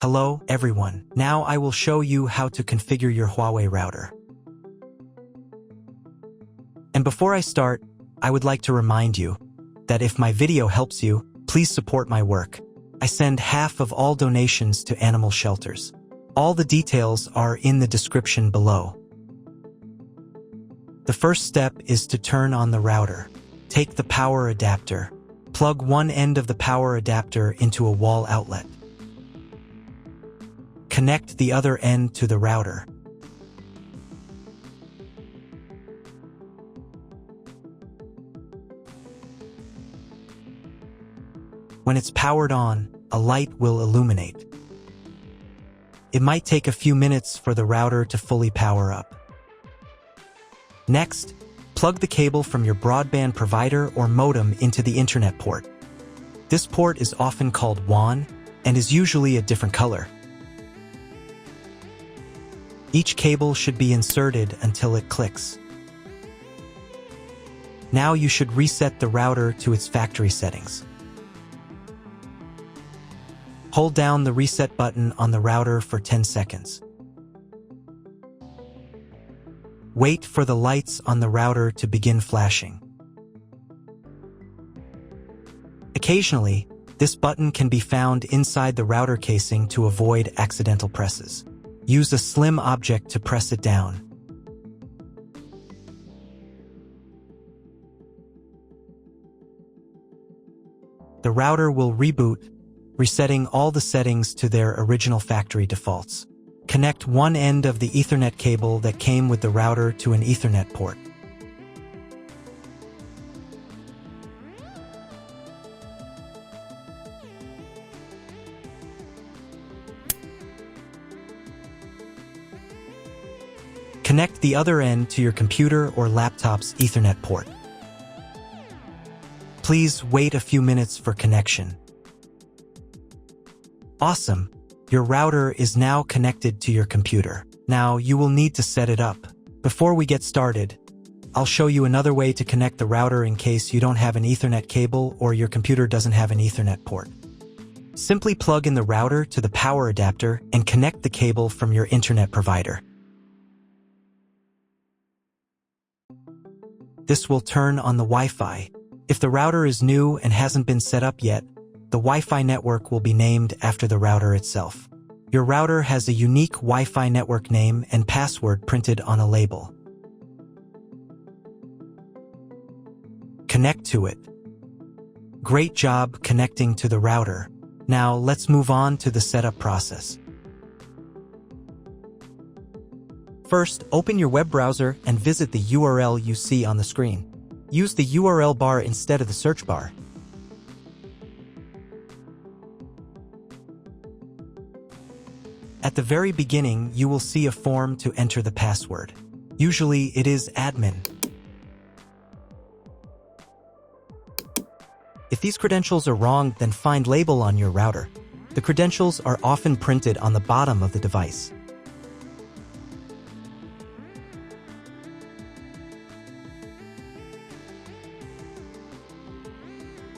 Hello, everyone. Now I will show you how to configure your Huawei router. And before I start, I would like to remind you that if my video helps you, please support my work. I send half of all donations to animal shelters. All the details are in the description below. The first step is to turn on the router. Take the power adapter. Plug one end of the power adapter into a wall outlet. Connect the other end to the router. When it's powered on, a light will illuminate. It might take a few minutes for the router to fully power up. Next, plug the cable from your broadband provider or modem into the internet port. This port is often called WAN and is usually a different color. Each cable should be inserted until it clicks. Now you should reset the router to its factory settings. Hold down the reset button on the router for 10 seconds. Wait for the lights on the router to begin flashing. Occasionally, this button can be found inside the router casing to avoid accidental presses. Use a slim object to press it down. The router will reboot, resetting all the settings to their original factory defaults. Connect one end of the Ethernet cable that came with the router to an Ethernet port. Connect the other end to your computer or laptop's Ethernet port. Please wait a few minutes for connection. Awesome! Your router is now connected to your computer. Now you will need to set it up. Before we get started, I'll show you another way to connect the router in case you don't have an Ethernet cable or your computer doesn't have an Ethernet port. Simply plug in the router to the power adapter and connect the cable from your internet provider. This will turn on the Wi-Fi. If the router is new and hasn't been set up yet, the Wi-Fi network will be named after the router itself. Your router has a unique Wi-Fi network name and password printed on a label. Connect to it. Great job connecting to the router. Now let's move on to the setup process. First, open your web browser and visit the URL you see on the screen. Use the URL bar instead of the search bar. At the very beginning, you will see a form to enter the password. Usually, it is admin. If these credentials are wrong, then find label on your router. The credentials are often printed on the bottom of the device.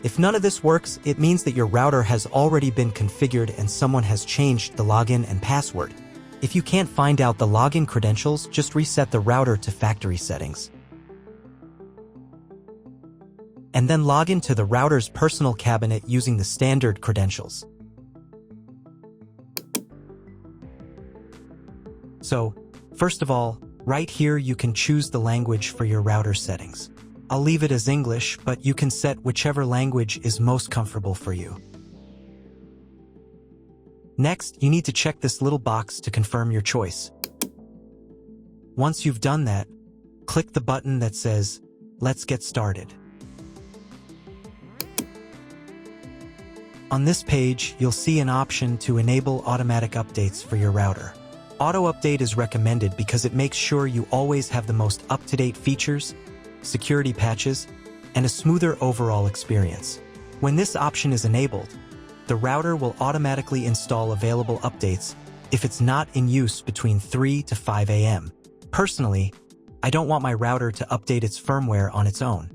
If none of this works, it means that your router has already been configured and someone has changed the login and password. If you can't find out the login credentials, just reset the router to factory settings. And then log into the router's personal cabinet using the standard credentials. So, first of all, right here you can choose the language for your router settings. I'll leave it as English, but you can set whichever language is most comfortable for you. Next, you need to check this little box to confirm your choice. Once you've done that, click the button that says, "Let's get started." On this page, you'll see an option to enable automatic updates for your router. Auto update is recommended because it makes sure you always have the most up-to-date features, security patches, and a smoother overall experience. When this option is enabled, the router will automatically install available updates if it's not in use between 3 to 5 a.m. Personally, I don't want my router to update its firmware on its own,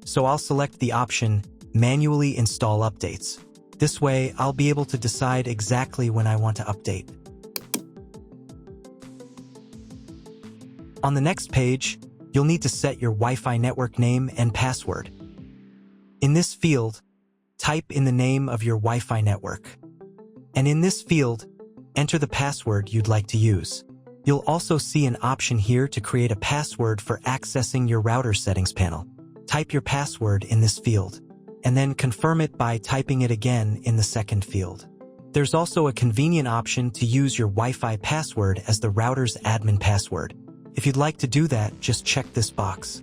so I'll select the option Manually Install Updates. This way, I'll be able to decide exactly when I want to update. On the next page, you'll need to set your Wi-Fi network name and password. In this field, type in the name of your Wi-Fi network. And in this field, enter the password you'd like to use. You'll also see an option here to create a password for accessing your router settings panel. Type your password in this field, and then confirm it by typing it again in the second field. There's also a convenient option to use your Wi-Fi password as the router's admin password. If you'd like to do that, just check this box.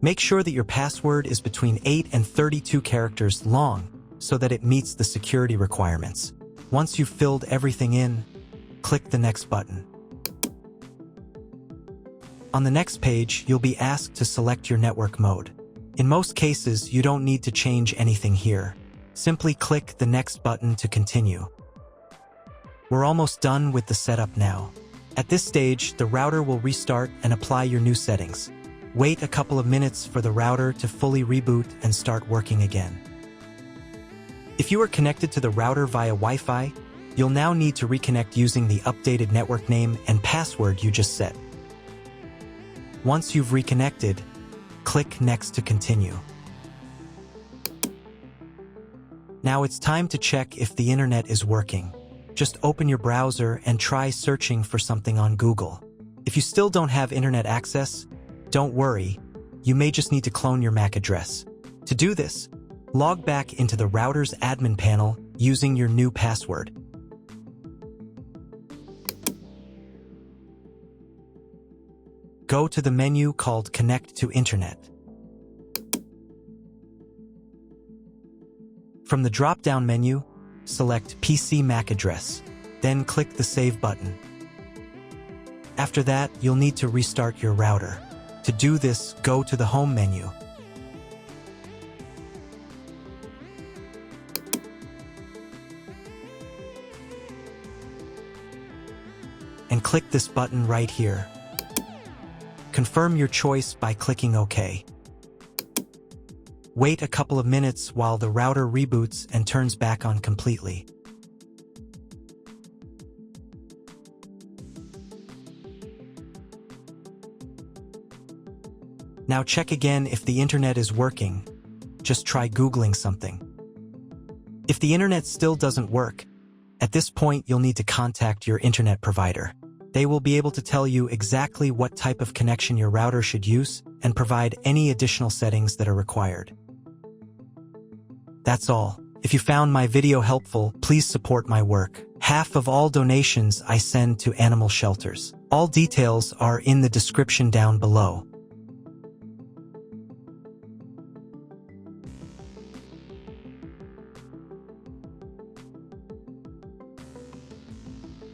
Make sure that your password is between 8 and 32 characters long so that it meets the security requirements. Once you've filled everything in, click the next button. On the next page, you'll be asked to select your network mode. In most cases, you don't need to change anything here. Simply click the next button to continue. We're almost done with the setup now. At this stage, the router will restart and apply your new settings. Wait a couple of minutes for the router to fully reboot and start working again. If you are connected to the router via Wi-Fi, you'll now need to reconnect using the updated network name and password you just set. Once you've reconnected, click Next to continue. Now it's time to check if the internet is working. Just open your browser and try searching for something on Google. If you still don't have internet access, don't worry, you may just need to clone your MAC address. To do this, log back into the router's admin panel using your new password. Go to the menu called Connect to Internet. From the drop-down menu, select PC MAC address, then click the Save button. After that, you'll need to restart your router. To do this, go to the Home menu. And click this button right here. Confirm your choice by clicking OK. Wait a couple of minutes while the router reboots and turns back on completely. Now check again if the internet is working. Just try Googling something. If the internet still doesn't work, at this point you'll need to contact your internet provider. They will be able to tell you exactly what type of connection your router should use and provide any additional settings that are required. That's all. If you found my video helpful, please support my work. Half of all donations I send to animal shelters. All details are in the description down below.